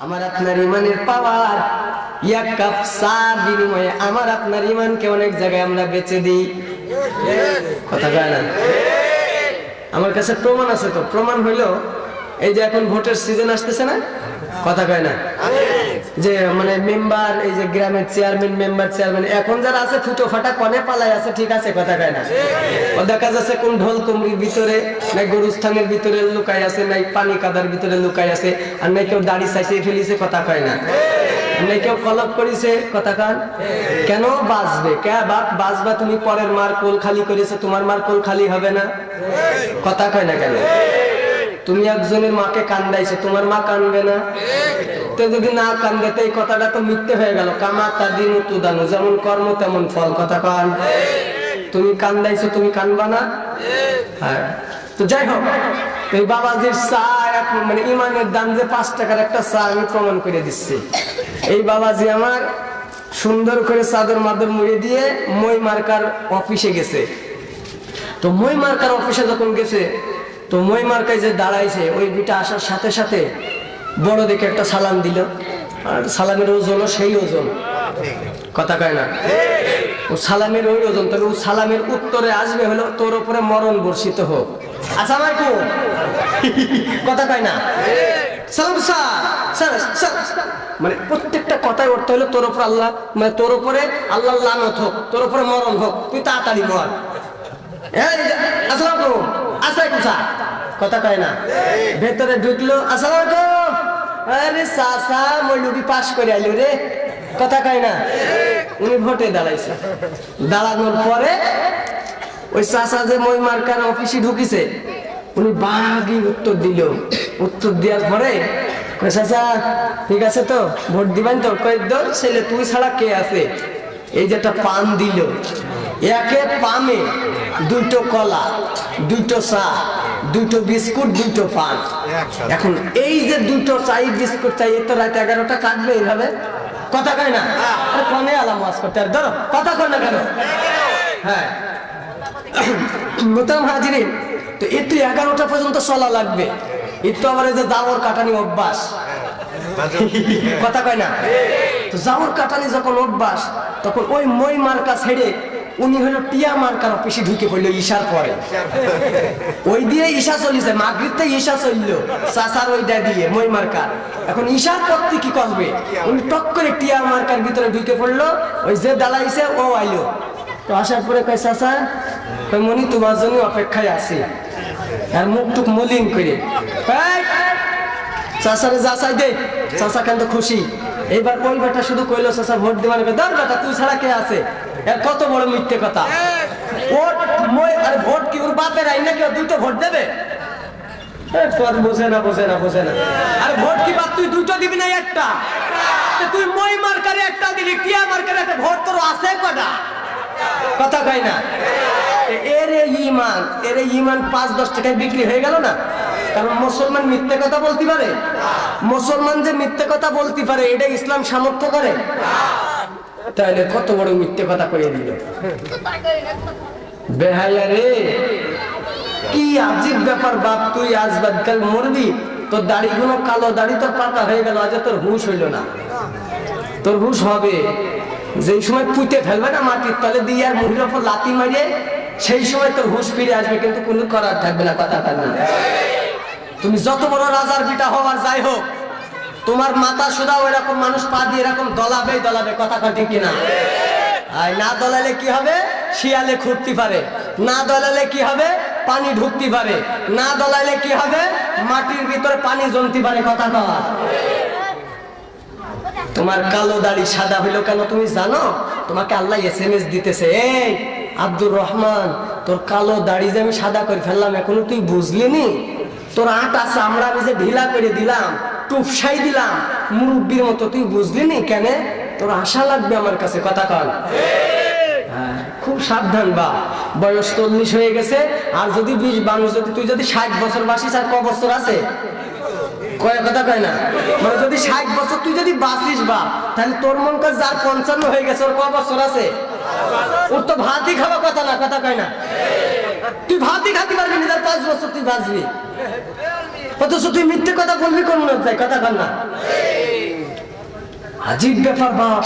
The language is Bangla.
আমার আপনার ইমানের পাওয়ার, এক কাপ চার বিনিময়ে আমার আপনার ইমানকে অনেক জায়গায় আমরা বেচে দিই। কথা কয় না? আমার কাছে প্রমাণ আছে। তো প্রমাণ হইলো এই যে এখন ভোটের সিজন আসতেছে না, কথা কয় না, যে মানে মেম্বার, এই যে গ্রামের চেয়ারম্যান, মেম্বার চেয়ারম্যান এখন যারা আছে ফুটো ফাটা কনে পালায় আছে, ঠিক আছে, কথা কয় না। ও দেখা যাচ্ছে কোন ঢোল কুমড়ির ভিতরে, নাই গরুস্থানের ভিতরে লুকাই আছে, নাই পানি কাদার ভিতরে লুকাই আছে, আর নাই কেউ দাড়ি চাইছে ফেলিছে, কথা কয় না, নাই কেউ কলপ করিছে, কথা কয়। কেন বাঁচবে? কে বাপ বাঁচবা? তুমি পরের মার কোল খালি করেছে, তোমার মার কোল খালি হবে না, কথা কয় না কেন? তুমি একজনের মাকে কান্দাইছো, তোমার মা কানবে না? তো যদি না কান্দে তো এই কথাটা তো মিথ্যে হয়ে গেল। কামা তাদিন তুদানু, যেমন কর্ম তেমন ফল, কথা কন। তুমি কান্দাইছো, তুমি কানবা না? হ্যাঁ। তো যাই হোক, এই বাবাজির চা, মানে ইমানের দাম যে 5 টাকার একটা চা, আমি প্রমাণ করে দিচ্ছি। এই বাবাজি আমার সুন্দর করে চাদর মাদর মুড়ে দিয়ে মই মার্কার অফিসে গেছে। তো মই মার্কার অফিসে যখন গেছে, তো মই মার্কায় যে দাঁড়াইছে, ওই দুইটা আসার সাথে সাথে বড় দেখে একটা সালাম দিল। আর সালামের ওজনও সেই ওজন, কথা কয় না। ও সালামের ওই ওজন, তবে ও সালামের উত্তরে আসবে হলো তোর উপরে মরণ বর্ষিত হোক। আসসালামু আলাইকুম, কথা কয় না। সালাম স্যার, মানে প্রত্যেকটা কথায় অর্থ হলো তোর উপর আল্লাহ, মানে তোর উপরে আল্লাহ লানত হোক, তোর উপরে মরণ হোক, তুই তাড়াতাড়ি মর। আসসালামু আলাইকুম, আসসালামু স্যার, কথা কয় না। ভেতরে ঢুকলো, আসসালামু আলাইকুম, আরে চাচা মৌলবি পাস করে আইলো রে, কথা কয় না। উনি ভোটে দাঁড়াইছে, দাঁড়ানোর পরে ওই চাচা যে মই মার্কার অফিসে ঢুকিছে, উনি বাঘি উত্তর দিল। উত্তর দেওয়ার পরে কয়, চাচা ঠিক আছে তো, ভোট দিবেন তো? কয়, দর ছেলে, তুই ছাড়া কে আছে? এই যে একটা পান দিল, একে পামে 2টো কলা, 2টো চা, 2টো বিস্কুট, 2টো পান। এখন এই যে 2টো চাই বিস্কুট চাই, এ তো রাত 11টা কাটবে এইভাবে, কথা কয় না। আরে কনে আলাম ওয়াজ করতে, আর ধরো কথা কয় না কেন? হ্যাঁ মোতাম হাজিরিন, তো এর তো 11টা পর্যন্ত চলা লাগবে। এর তো আবার এই যে জাবর কাটানি অভ্যাস, কথা কয় না। তো জাবর কাটানি যখন অভ্যাস, তখন ওই মই মার্কা ছেড়ে উনি হলো টিয়া মার্কার অফিসে ঢুকে পড়লো ঈশার পরে। ওই দিয়ে ঈশা চলিছে, মাগরিবতে ঈশা চললো চাচার ওইটা দিয়ে মই মার্কার। এখন ঈশার পথে কি করবে? উনি টক করে টিয়া মার্কার ভিতরে ঢুকে পড়লো। ওই যে দাঁড়াইছে ও আইলো। তো আসার পরে কয়, চাচা, কয় মনি তোমার জন্য অপেক্ষায় আছি। আর মুখ টুক মলিন করে চাচারে যাচাই দে। চাচা কেন খুশি। এইবার ওই বেটা শুধু কইলো, চাচা ভোট দেওয়ার, দর বেটা তুই ছাড়া কে আছে? এর কত বড় মিথ্যে কথা। ভোট কি ওর বাপের আইন নাকি? 2টো ভোট দেবে? বোঝে না। আরে ভোট কি বাপ, তুই 2টো দিবি না একটা? তুই মই মার্কারে একটা দিবি, টিয়া মার্কারে একটা, ভোট তোর আছে কটা? কথা কয় না। এর ইমান 5-10 টাকায় বিক্রি হয়ে গেল না। কারণ মুসলমান মিথ্যে কথা বলতে পারে? মুসলমান যে মিথ্যে কথা বলতে পারে, এটা ইসলাম সামর্থ্য করে? তাহলে কত বড় মিথ্যে কথা কইয়ে দিল। বেহায়া রে, কি আজীব ব্যাপার বাপ। তুই আজ বাদকাল মরবি, তোর দাড়িগুলো কালো, দাড়ি তোর পাকা হয়ে গেল, আজ তোর হুঁশ হইল না। তোর হুঁশ হবে যেই সময় পুঁতে ফেলবে না মাটির তলে দিয়ে, আর মুহির ওপর লাথি মারিয়ে, সেই সময় তোর হুঁশ ফিরে আসবে, কিন্তু কোনো করার থাকবে না, কথা বলবে। তুমি যত বড় রাজার পিতা হও আর যাই হোক, তোমার মাথা সুদা ওই রকম মানুষ পা দিয়ে এরকম দলাবে, কথা ঠিক কিনা? আর না দলালে কি হবে? শিয়ালে খুঁড়তে পারে। না দলালে কি হবে? পানি ঢুকতে পারে। না দলালে কি হবে? মাটির ভিতরে পানি জমতে পারে, কথা কওয়া। তোমার কালো দাড়ি সাদা হইলো কেন তুমি জানো? তোমাকে আল্লাহ SMS দিতেছে, এই আব্দুর রহমান, তোর কালো দাড়ি যে আমি সাদা করে ফেললাম, এখনো তুই বুঝলি নি? তোর আটা চামড়া আমি যে ঢিলা করে দিলাম, টুপসাই দিলাম মুরব্বীর মতো, তুই বুঝলি নি? কেন? তোর আশা লাগবে আমার কাছে, কথা কন। খুব সাবধান বা, বয়স 40 হয়ে গেছে, আর যদি 20-22, তুই যদি 60 বছর বাসিস, আর ক বছর আছে? কয়, কথা কয় না। মানে যদি 60 বছর তুই যদি বাঁচিস বা, তাহলে তোর মন কাজ যার 55 হয়ে গেছে, ওর ক বছর আছে? ওর তো ভাতই খাওয়া কথা না, কথা কয় না। তুই ভাতই খাতে পারবি না, তার 5 বছর তুই বাঁচবি, অথচ তুই মিথ্যে কথা বলবি কোন মনে হচ্ছে, কথা কন না। আজীব ব্যাপার বাপ।